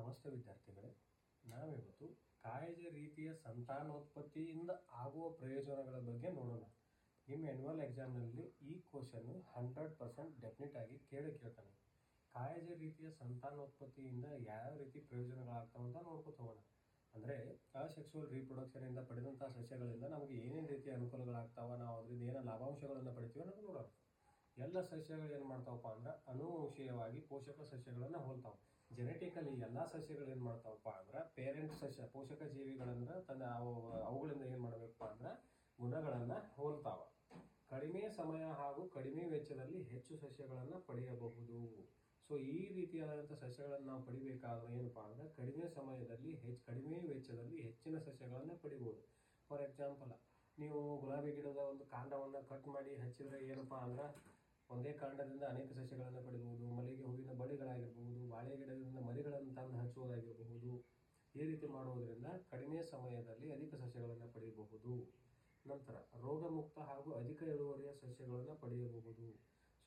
ನಮಸ್ತೆ ವಿದ್ಯಾರ್ಥಿಗಳೇ, ನಾವಿವತ್ತು ಕಾಯಜ ರೀತಿಯ ಸಂತಾನೋತ್ಪತ್ತಿಯಿಂದ ಆಗುವ ಪ್ರಯೋಜನಗಳ ಬಗ್ಗೆ ನೋಡೋಣ. ನಿಮ್ಮ ಆ್ಯನ್ಯುವಲ್ ಎಕ್ಸಾಮ್ನಲ್ಲಿ ಈ ಕ್ವಶನ್ನು 100% ಡೆಫಿನೆಟ್ ಆಗಿ ಕೇಳ್ತಾನೆ. ಕಾಯಜ ರೀತಿಯ ಸಂತಾನೋತ್ಪತ್ತಿಯಿಂದ ಯಾವ ರೀತಿ ಪ್ರಯೋಜನಗಳಾಗ್ತಾವೆ ಅಂತ ನೋಡ್ಕೊತ ಹೋಗೋಣ. ಅಂದರೆ ಅಸೆಕ್ಸುವಲ್ ರೀಪ್ರೊಡಕ್ಷನಿಂದ ಪಡೆದಂಥ ಸಸ್ಯಗಳಿಂದ ನಮಗೆ ಏನೇನು ರೀತಿಯ ಅನುಕೂಲಗಳಾಗ್ತಾವೆ, ನಾವು ಅದರಿಂದ ಏನೋ ಲಾಭಾಂಶಗಳನ್ನು ಪಡಿತೀವಿ ಅನ್ನೋದು ನೋಡೋಣ. ಎಲ್ಲ ಸಸ್ಯಗಳು ಏನು ಮಾಡ್ತಾವಪ್ಪ ಅಂದ್ರೆ ಅನುವಂಶೀಯವಾಗಿ ಪೋಷಕ ಸಸ್ಯಗಳನ್ನು ಹೋಲ್ತಾವೆ. ಜೆನೆಟಿಕಲಿ ಎಲ್ಲ ಸಸ್ಯಗಳು ಏನು ಮಾಡ್ತಾವಪ್ಪ ಅಂದ್ರೆ ಪೇರೆಂಟ್ ಸಸ್ಯ ಪೋಷಕ ಜೀವಿಗಳನ್ನು ಅವುಗಳಿಂದ ಏನು ಮಾಡಬೇಕಪ್ಪ ಅಂದ್ರೆ ಗುಣಗಳನ್ನು ಹೋಲ್ತಾವೆ. ಕಡಿಮೆ ಸಮಯ ಹಾಗೂ ಕಡಿಮೆ ವೆಚ್ಚದಲ್ಲಿ ಹೆಚ್ಚು ಸಸ್ಯಗಳನ್ನು ಪಡೆಯಬಹುದು. ಸೊ ಈ ರೀತಿಯಾದಂಥ ಸಸ್ಯಗಳನ್ನು ನಾವು ಪಡಿಬೇಕಾದ್ರೆ ಏನಪ್ಪ ಅಂದ್ರೆ ಕಡಿಮೆ ಸಮಯದಲ್ಲಿ ಕಡಿಮೆ ವೆಚ್ಚದಲ್ಲಿ ಹೆಚ್ಚಿನ ಸಸ್ಯಗಳನ್ನು ಪಡಿಬೋದು. ಫಾರ್ ಎಕ್ಸಾಂಪಲ್, ನೀವು ಗುಲಾಬಿ ಗಿಡದ ಒಂದು ಕಾಂಡವನ್ನು ಕಟ್ ಮಾಡಿ ಹಚ್ಚಿದ್ರೆ ಏನಪ್ಪ ಅಂದ್ರೆ ಒಂದೇ ಕಾಂಡದಿಂದ ಅನೇಕ ಸಸ್ಯಗಳನ್ನು ಪಡಿಬಹುದು. ಮಲ್ಲಿಗೆ ಹೂವಿನ ಬಳ್ಳಿಗಳಾಗಿರಬಹುದು, ಬಾಳೆ ಗಿಡದಿಂದ ಮರಿಗಳನ್ನು ತಂದು ಹಚ್ಚುವುದಾಗಿರಬಹುದು. ಈ ರೀತಿ ಮಾಡುವುದರಿಂದ ಕಡಿಮೆ ಸಮಯದಲ್ಲಿ ಅಧಿಕ ಸಸ್ಯಗಳನ್ನು ಪಡೆಯಬಹುದು. ನಂತರ ರೋಗಮುಕ್ತ ಹಾಗೂ ಅಧಿಕ ಇಳುವರಿಯ ಸಸ್ಯಗಳನ್ನು ಪಡೆಯಬಹುದು.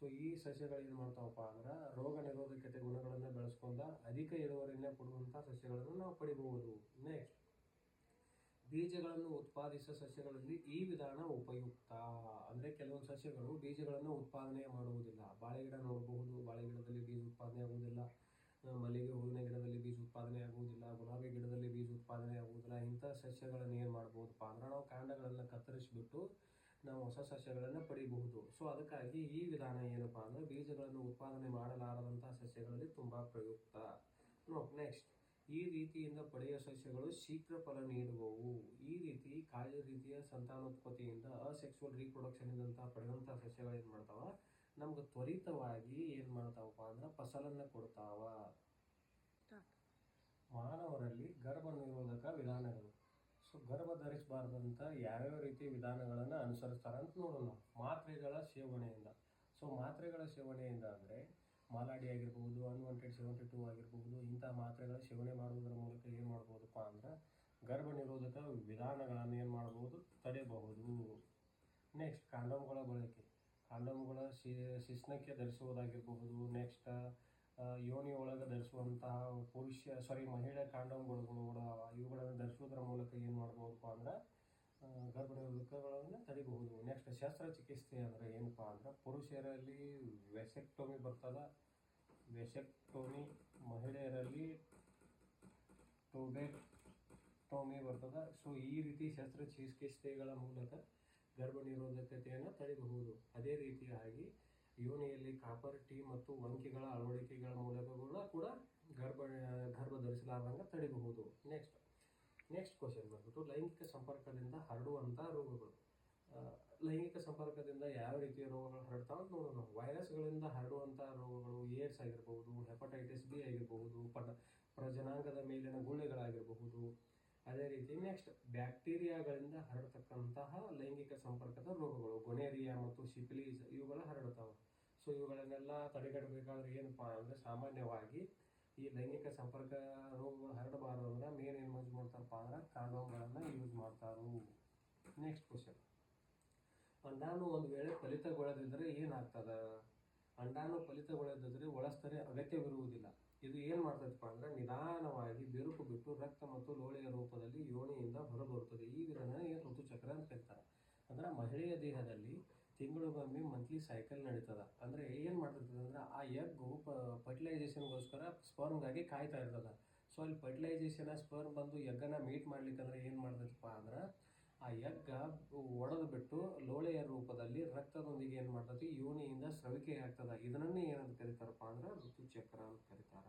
ಸೊ ಈ ಸಸ್ಯಗಳು ಏನು ಮಾಡ್ತಾವಪ್ಪ ಅಂದ್ರೆ ರೋಗ ನಿರೋಧಕತೆ ಗುಣಗಳನ್ನು ಬೆಳೆಸ್ಕೊಂಡ ಅಧಿಕ ಇಳುವರಿಯನ್ನು ಕೊಡುವಂಥ ಸಸ್ಯಗಳನ್ನು ನಾವು ಪಡಿಬಹುದು. ನೆಕ್ಸ್ಟ್, ಬೀಜಗಳನ್ನು ಉತ್ಪಾದಿಸುವ ಸಸ್ಯಗಳಲ್ಲಿ ಈ ವಿಧಾನ ಉಪಯುಕ್ತ. ಅಂದರೆ ಕೆಲವೊಂದು ಸಸ್ಯಗಳು ಬೀಜಗಳನ್ನು ಉತ್ಪಾದನೆ ಮಾಡುವುದಿಲ್ಲ. ಬಾಳೆ ಗಿಡ ನೋಡಬಹುದು, ಬಾಳೆ ಗಿಡದಲ್ಲಿ ಬೀಜ ಉತ್ಪಾದನೆ ಆಗುವುದಿಲ್ಲ. ಮಲ್ಲಿಗೆ ಹೂವಿನ ಗಿಡದಲ್ಲಿ ಬೀಜ ಉತ್ಪಾದನೆ ಆಗುವುದಿಲ್ಲ. ಗುಲಾಬಿ ಗಿಡದಲ್ಲಿ ಬೀಜ ಉತ್ಪಾದನೆ ಆಗುವುದಿಲ್ಲ. ಇಂಥ ಸಸ್ಯಗಳನ್ನು ಏನು ಮಾಡ್ಬೋದಪ್ಪ ಅಂದ್ರೆ ನಾವು ಕಾಂಡಗಳನ್ನು ಕತ್ತರಿಸಿಬಿಟ್ಟು ನಾವು ಹೊಸ ಸಸ್ಯಗಳನ್ನು ಪಡಿಬಹುದು. ಸೊ ಅದಕ್ಕಾಗಿ ಈ ವಿಧಾನ ಏನಪ್ಪ ಅಂದ್ರೆ ಬೀಜಗಳನ್ನು ಉತ್ಪಾದನೆ ಮಾಡಲಾರದಂಥ ಸಸ್ಯಗಳಲ್ಲಿ ತುಂಬ ಪ್ರಯುಕ್ತ. ನೆಕ್ಸ್ಟ್, ಈ ರೀತಿಯಿಂದ ಪಡೆಯುವ ಸಸ್ಯಗಳು ಶೀಘ್ರ ಫಲ ನೀಡುವವು. ಈ ರೀತಿ ಕಾಯಜ ರೀತಿಯ ಸಂತಾನೋತ್ಪತ್ತಿಯಿಂದ ಅಸೆಕ್ಸುವಲ್ ರೀಪ್ರೊಡಕ್ಷನ್ನಿಂದ ಪಡೆಯುವಂಥ ಸಸ್ಯಗಳು ಏನು ಮಾಡ್ತಾವ, ನಮ್ಗೆ ತ್ವರಿತವಾಗಿ ಏನು ಮಾಡ್ತಾವಪ್ಪ ಅಂದ್ರೆ ಫಸಲನ್ನು ಕೊಡ್ತಾವ. ಮಾನವರಲ್ಲಿ ಗರ್ಭ ನಿರೋಧಕ ವಿಧಾನಗಳು. ಸೊ ಗರ್ಭ ಧರಿಸಬಾರ್ದಂಥ ಯಾವ್ಯಾವ ರೀತಿ ವಿಧಾನಗಳನ್ನು ಅನುಸರಿಸ್ತಾರೆ ಅಂತ ನೋಡೋಣ. ಮಾತ್ರೆಗಳ ಸೇವನೆಯಿಂದ. ಸೊ ಮಾತ್ರೆಗಳ ಸೇವನೆಯಿಂದ ಅಂದರೆ ಮಾಲಾಡಿ ಆಗಿರ್ಬೋದು, ಅನ್ವಾಂಟೆಡ್ 72 ಆಗಿರ್ಬೋದು, ಇಂಥ ಮಾತ್ರೆಗಳ ಸೇವನೆ ಮಾಡುವುದರ ಮೂಲಕ ಏನು ಮಾಡ್ಬೋದಪ್ಪ ಅಂದ್ರೆ ಗರ್ಭ ನಿರೋಧಕ ವಿಧಾನಗಳನ್ನು ಏನು ಮಾಡ್ಬೋದು, ತಡೆಯಬಹುದು. ನೆಕ್ಸ್ಟ್, ಕಾಂಡೋಮ್ಗಳ ಬಳಕೆ. ಕಾಂಡೋಮ್ಗಳ ಶಿಶ್ನಕ್ಕೆ ಧರಿಸುವುದಾಗಿರಬಹುದು. ನೆಕ್ಸ್ಟ್, ಯೋನಿ ಒಳಗೆ ಧರಿಸುವಂತಹ ಮಹಿಳೆ ಕಾಂಡೋಮ್ಗಳು ಇವುಗಳನ್ನು ಧರಿಸುವುದರ ಮೂಲಕ ಏನು ಮಾಡ್ಬೋದಪ್ಪ ಅಂದ್ರೆ ಗರ್ಭ ನಿರೋಧಕಗಳನ್ನು ತಡಿಬಹುದು. ನೆಕ್ಸ್ಟ್, ಶಸ್ತ್ರಚಿಕಿತ್ಸೆ ಅಂದರೆ ಏನಪ್ಪ ಅಂದ್ರೆ ಪುರುಷರಲ್ಲಿ ವೆಸೆಕ್ಟೋಮಿ ಬರ್ತದೆ. ವೆಸೆಕ್ಟೋಮಿ, ಮಹಿಳೆಯರಲ್ಲಿ ಟೊಬೆಕ್ಟೋಮಿ ಬರ್ತದೆ. ಸೊ ಈ ರೀತಿ ಶಸ್ತ್ರಚಿಕಿತ್ಸೆಗಳ ಮೂಲಕ ಗರ್ಭ ನಿರೋಧಕತೆಯನ್ನು ತಡೆಯಬಹುದು. ಅದೇ ರೀತಿಯಾಗಿ ಯೋನಿಯಲ್ಲಿ ಕಾಪರ್ ಟೀ ಮತ್ತು ವಂಕಿಗಳ ಅಳವಡಿಕೆಗಳ ಮೂಲಕ ಕೂಡ ಗರ್ಭ ಧರಿಸಲಾರ್ದಂಗೆ ತಡೆಯಬಹುದು. ನೆಕ್ಸ್ಟ್ ಕ್ವಶನ್ ಬಂದ್ಬಿಟ್ಟು ಲೈಂಗಿಕ ಸಂಪರ್ಕದಿಂದ ಹರಡುವಂಥ ರೋಗಗಳು. ಲೈಂಗಿಕ ಸಂಪರ್ಕದಿಂದ ಯಾವ ರೀತಿಯ ರೋಗಗಳು ಹರಡ್ತಾವೆ ಅಂತ ನೋಡೋಣ. ವೈರಸ್ಗಳಿಂದ ಹರಡುವಂಥ ರೋಗಗಳು ಏಡ್ಸ್ ಆಗಿರಬಹುದು, ಹೆಪಟೈಟಿಸ್ ಬಿ ಆಗಿರಬಹುದು, ಪ್ರಜನಾಂಗದ ಮೇಲಿನ ಗುಳ್ಳೆಗಳಾಗಿರಬಹುದು. ಅದೇ ರೀತಿ ನೆಕ್ಸ್ಟ್, ಬ್ಯಾಕ್ಟೀರಿಯಾಗಳಿಂದ ಹರಡತಕ್ಕಂತಹ ಲೈಂಗಿಕ ಸಂಪರ್ಕದ ರೋಗಗಳು ಗೊನೇರಿಯಾ ಮತ್ತು ಸಿಫಿಲಿಸ್ ಇವುಗಳು ಹರಡ್ತಾವೆ. ಸೊ ಇವುಗಳನ್ನೆಲ್ಲ ತಡೆಗಟ್ಟಬೇಕಾದ್ರೆ ಏನಪ್ಪ ಅಂದರೆ ಸಾಮಾನ್ಯವಾಗಿ ಈ ಲೈಂಗಿಕ ಸಂಪರ್ಕ ರೋಗಗಳು ಹರಡಬಾರದು ಅಂದ್ರೆ ಮೇನ್ ಏನು ಯೂಸ್ ಮಾಡ್ತಾರಪ್ಪ ಅಂದ್ರೆ ಕಾಂಡೋಮ್ಗಳನ್ನು ಯೂಸ್ ಮಾಡ್ತಾರೆ. ನೆಕ್ಸ್ಟ್ ಕ್ವಶನ್, ಅಂಡಾಣು ಒಂದು ವೇಳೆ ಫಲಿತಗೊಳ್ಳದಿದ್ದರೆ ಏನಾಗ್ತದ? ಅಂಡಾಣು ಫಲಿತಗೊಳ್ಳದಿದ್ದರೆ ಒಳಸ್ತರೆ ಅಗತ್ಯವಿರುವುದಿಲ್ಲ. ಇದು ಏನು ಮಾಡ್ತದಪ್ಪ ಅಂದ್ರೆ ನಿಧಾನವಾಗಿ ಬಿರುಕು ಬಿಟ್ಟು ರಕ್ತ ಮತ್ತು ಲೋಳೆಯ ರೂಪದಲ್ಲಿ ಯೋನಿಯಿಂದ ಹೊರಬರುತ್ತದೆ. ಈ ವಿಧಾನ ಋತುಚಕ್ರ ಅಂತ ಕರೀತಾರೆ. ಅಂದ್ರೆ ಮಹಿಳೆಯ ದೇಹದಲ್ಲಿ ತಿಂಗಳಿಗೊಮ್ಮೆ ಮಂತ್ಲಿ ಸೈಕಲ್ ನಡೀತದ. ಅಂದರೆ ಏನು ಮಾಡ್ತಿರ್ತದೆ ಅಂದ್ರೆ ಆ ಎಗ್ಗು ಫರ್ಟಿಲೈಸೇಷನ್ಗೋಸ್ಕರ ಸ್ಪರ್ಮ್ಗಾಗಿ ಕಾಯ್ತಾ ಇರ್ತದೆ. ಸೊ ಅಲ್ಲಿ ಫರ್ಟಿಲೈಸೇಷನ್ ಸ್ಪರ್ಮ್ ಬಂದು ಎಗ್ಗನ್ನು ಮೀಟ್ ಮಾಡ್ಲಿಕ್ಕಂದ್ರೆ ಏನು ಮಾಡ್ತದಪ್ಪ ಅಂದ್ರೆ ಆ ಎಗ್ಗ ಒಡೆದು ಬಿಟ್ಟು ಲೋಳೆಯ ರೂಪದಲ್ಲಿ ರಕ್ತದೊಂದಿಗೆ ಏನು ಮಾಡ್ತದೆ ಯೋನಿಯಿಂದ ಸ್ರವಿಕೆ ಆಗ್ತದೆ. ಇದನ್ನೇ ಏನಂತ ಕರೀತಾರಪ್ಪ ಅಂದ್ರೆ ಋತುಚಕ್ರ ಅಂತ ಕರೀತಾರ.